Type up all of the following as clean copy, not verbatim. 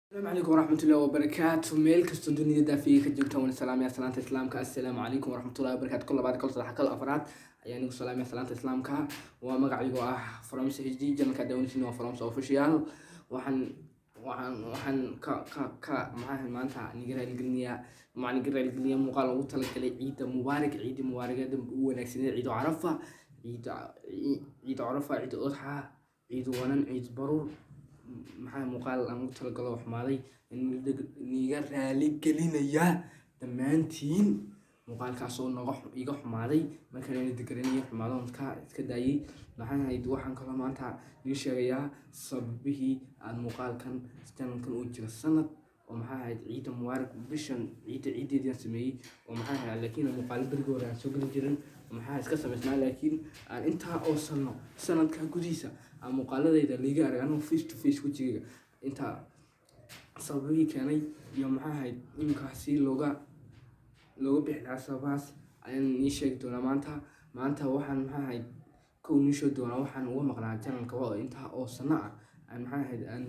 السلام عليكم ورحمة الله وبركاته. ميل كستو دنيا دافي كجوجتا ون سلام يا سلامة إسلامك. السلام عليكم ورحمة الله وبركاته. كل بعد كل صلاة كل أفراد يعني سلام يا سلامة إسلامك. ومقع يقول فرامس هجدي جل كدون سنو فرامس أوفيشيال. وحن وحن ك معاه ما أنت نقرأ الجنية مع نقرأ الجنية مقال وطلع كلي عيد مبارك عيد مبارك هذا ونكسر عيد عرفة عيد عرفة عيد أضحى عيد ونن عيد برور maxaa muuqaal aan ugu talagalo xumaaday niga raali gelinayaa dhammaantiin muuqaalkaasoo iga xumaaday markaan deganaya xumaadon iska daayay maxaan ahayd waxaan kaloo maanta ii sheegayaa sababihii aan muuqaalkan channelkan u jiro sanad oo maxaa ahayd ciida mubaarak bishan ciideedii aan sameeyay oo maxaa ahayd laakiin muuqaal berigi hore aan soo geli jirin maxaa iska samaysnaa laakiin aan intaa oo sanadka gudihiisa aan muuqaaladayda liiga arag anoo face to face wejigayga intaa sababihii keenay iyo maxaa ahayd iminkaasi looga bixi lahaa sababahaas ayaan ii sheegi doonaa maanta waxaan maxaa ahayd kow nii sheegi doonaa waxaan uga maqnaa channelka waa intaa oo sano ah aan maxaa ahayd aan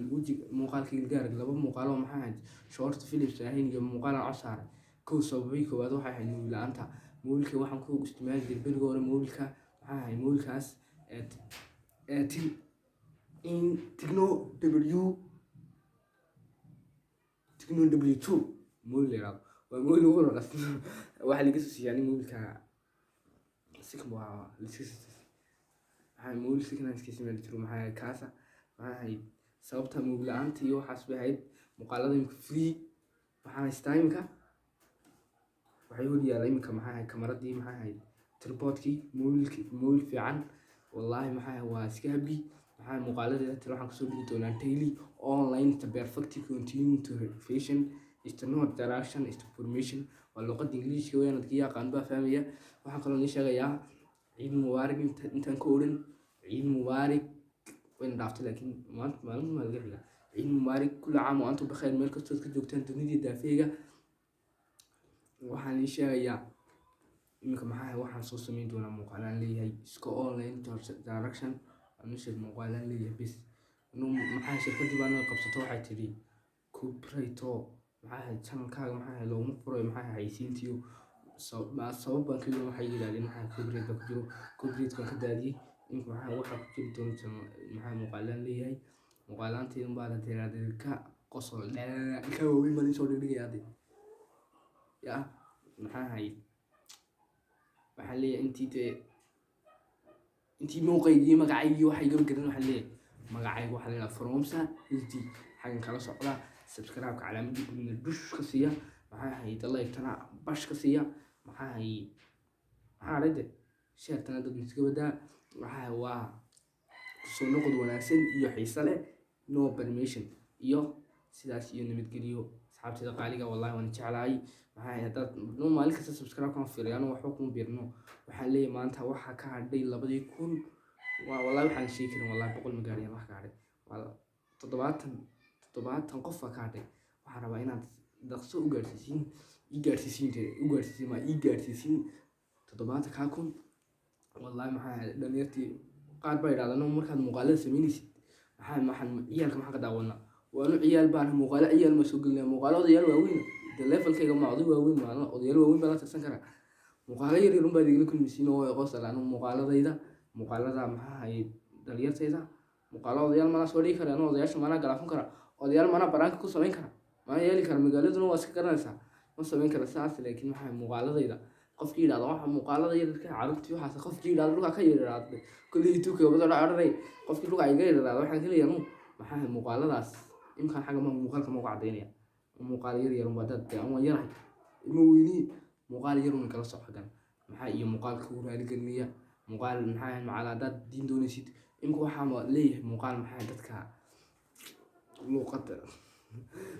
muuqaalkayga liiga arag laba muuqaalo maxaa ahayd short films ahayn iyo muuqaalaan cod saaray kow sababihii koowaad waxay ahayd mobil la-aanta mobilka waxaan ku isticmaali jiray berigi hore mobilka maxaa ahayd mobilkaas Tecno W2 mobil yaraado waa mobil ugu raqasan waxa laga soo siiyay mobilka sikmo maxaa mobil sikna iska siimay jiro maxaa kaasa maxaa ahayd sababta mobil la-aanta iyo waxaas bay ahayd muuqaalada imika free waxaan haystaa imika waxay hor yaalla imika maxaa ahayd kamaradii maxaa ahayd tripodkii mobil fiican wallahi maxaa waa iska happy maxaa muuqaaladeeda talo waxaan kusoo dhigi doonaa daily online to perfect continue to revision is to know direction is to formation waa luqadda ingiriiska weeyaan dadkii yaqaan baa fahmaya waxaan kaloo nii sheegayaa ciid mubaarak intaan ka odhan ciid mubaarak wayna dhaaftay laakiin maalin ma laga xigaa ciid mubaarak kulli caam oo antum bakhair meel kastood ka joogtaan dunidii daafeega waxaan ii sheegayaa iminka maxaa waxaan soo samayn doonaa muuqaalaan leeyahay iska online direction anusheed muuqaalaan leeyahay bis maxaa shirkadii baa naga qabsato waxay tidhi copyrighto maxaa channelkaaga maxaa looma furay maxaa haysiintiyo sabab baan ka yiri waxay yiraahdeen maxaa copyright ku jiro copyright ka daadiyay inta waxa ku jiri doonta maxaa muuqaalaan leeyahay muuqaalaantiin baa la tiraahday ka qosol ka weyn ma soo dhigayaaday ya maxaa hay waxaa leeyahay intii muuqaygii magacaygii waxay gab garan waxaa leeyahay magacaygu waxaa leeyahay Fromsa HD xagan kala socda subscribe-ka calaamadii gudubna dush ka siiya maxaa ahayd like-tana bash ka siiya maxaa ahayd maxaa aragtay share-tana dad iska wadaa waxaa waa soo noqod wanaagsan iyo xiiso leh no permission iyo sidaas iyo nabadgeliyo asxaabtayda qaaliga wallahi waan jeclahay maxaa ahayd dad maalin kasta subscribe-kan fiiriyaan waxba kuma biirno waxaa leeyahay maanta waxa ka hadhay 2000 wallahi waxaan sheegi karin wallahi 100 magaariyan wax ka hadhay waa 70 qof ka hadhay waxaan rabaa inaad dhaqso u gaarsiisiin 70 ka kun wallahi maxaa dhalinyartii qaar baa yiraahdaan markaad muuqaalada sameynaysid maxaan ciyaalka maxaa ka daawanaa waanu ciyaal baan muuqaalo ciyaal ma soo gelnaa muuqaalada ciyaal waaweyn levelkayga ma oday waaweyn ma odayaal waaweyn baa la tirsan karaa muuqaalo yar yar baa digla kulmisiin oo qosol aan muuqaalada maxaa ahayd dhalinyartayda muuqaalo odayaal mana soo dhigi karaan odayaasha mana galaafan kara odayaal mana baraanka ku samayn kara mana yeeli kara magaaladuna waa iska garanaysaa ma samayn kara saas laakiin maxaa muuqaaladayda qofkii yiraahdo waxa muuqaalada yar ka carruurtii waxaas qofkii yiraahdo luga ka yiraahdo kulli tuuka wada dhacay qofkii luga ay ga yiraahdo waxaan kaleeyahay maxaa muuqaaladaas imkaan xaga muuqaalka ma cadeynaya muuqaal yar yar uma dad ama yar ima weyni muuqaal yar una kala soo xagan maxaa iyo muuqaalka uu raali gelinayaa muuqaal maxaa macalaadad diin doonaysid imka waxa ma leeyahay muuqaal maxaa dadka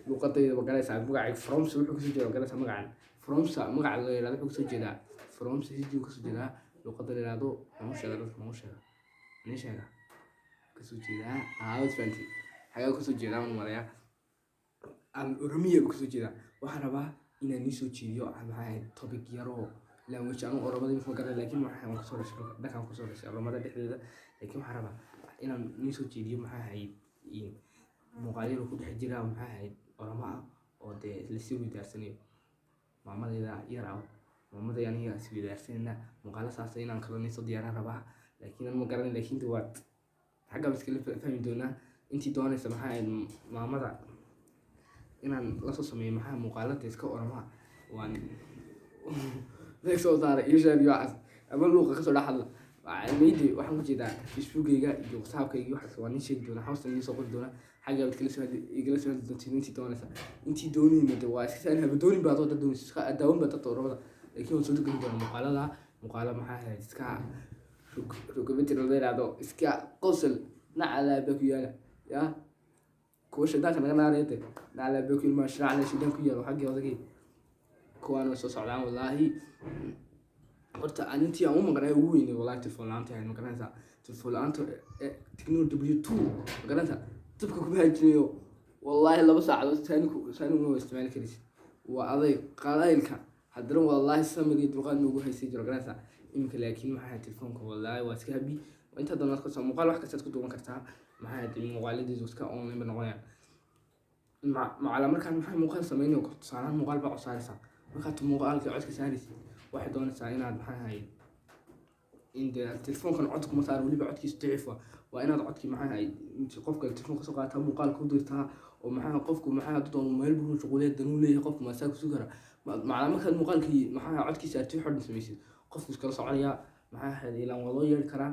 luqadayda magalaysa magacay Fromsa wuxuu ka soo jeedaa magalaysa magacan Fromsa magaca la yiraahdo wuxuu ka soo jeedaa Fromsa sidii ka soo jeedaa luqadda la yiraahdo ma sheega ka soo jeedaa fanti xagaa ka soo jeedaa maraya aan Oromiya ka soo jeedaa waxaan rabaa inaan soo jeediyo maxaa topic yaro language aan Oromada ma garan laakiin waxaan ku soo dhashay Oromada dhexdeeda laakiin waxaan rabaa inaan soo jeediyo maxaa muuqaalyo ku dhex jira maxaa ahayd oramo ah oo dee lasii widaarsanayo maamadayda yar ah maamada aniga is widaarsanayna muuqaalo saas inaan kalonayso diyaaran rabaa laakiin aan ma garanay laakiin waad xagga iskala fahmi doonaa intii doonaysa maxaa ahayd maamada inaan lasoo sameeyo maxaa muuqaalada iska orama waan soo saaray iyo sheeg iyo waxaas ama luuqa kasoo dhex hadla maydi waxaan ku jeedaa facebookayga iyo whatsappkayga waxaas waa nin sheegi doonaa hoosta nin soo qori doonaa xagga igala soo hadli doontiin intii doonaysa intii doonayna de waa iska saan haba doonin baad wada doonaysa iska daawan baad dadka oromada laakiin waan soo degani doonaa muuqaalo maxaa ahayd iska rukumentary la yiraahdo iska qosol nacala baa ku yaala yaa kuwa shaydaanka naga naarayte nacala baa ku yaala maashraacna shaydaan ku yaalo xagga odagay kuwaan soo socdaan wallaahi horta anintii aan u maqnay ugu weynay wallaahi telefoon la'aanta ahayd magaranaysaa telefoon la'aanta technology w2 magaranaysaa dabka kuma hajinayo wallaahi 2 saacadood saani uma isticmaali karaysid waa aday qalaylka haddana wallaahi samir iyo dulqaad noogu haysay jiro garanaysaa iminka laakiin maxaa ahayd telefoonka wallaahi waa iska habi inta doonaad ka soo muuqaal wax kastaad ku duuban kartaa maxaa ahayd muuqaaladiisu iska online ba noqonayaan macala markaan maxaa muuqaal samaynayo tusaalahaan muuqaal baa cosaaraysaa markaad muuqaalka codka saaraysid waxay doonaysaa inaad maxaa ahayd in dee telefoonkan codka ma saar weliba codkiisu daciif waa inaad codkii maxaa ahayd qofka telefoonka soo qaataa muuqaal ku dirtaa oo maxaa qofku maxaa doon meel buu shuquleed dan uu leeyahay qofku maasaa ku sugara macala markaad muuqaalkii maxaa codkiisa aad si xordin samaysid qofku iskala soconaya maxaa ahayd ilaan waa loo yeeri karaa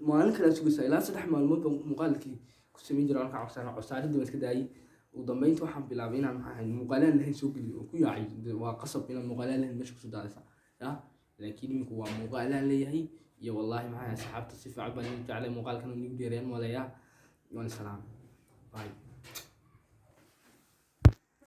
maalin kale aad sugaysaa ilaa 3 maalmood baa muuqaalkii ku samayn jira markaa cosaaridii waan iska daayay ugu dambeyntii waxaan bilaabay inaan maxaa ahayd muuqaalaan lahayn soo geliyo oo ku yaacay waa qasab inaan muuqaalaan lahayn meesha kusoo daadaysaa yaa laakiin iminku waa muuqaalaan leeyahay iyo wallaahi maxaa asxaabta si fiican baan idin jeclay muuqaalkan nigu dheereen walayaa waan salaam bye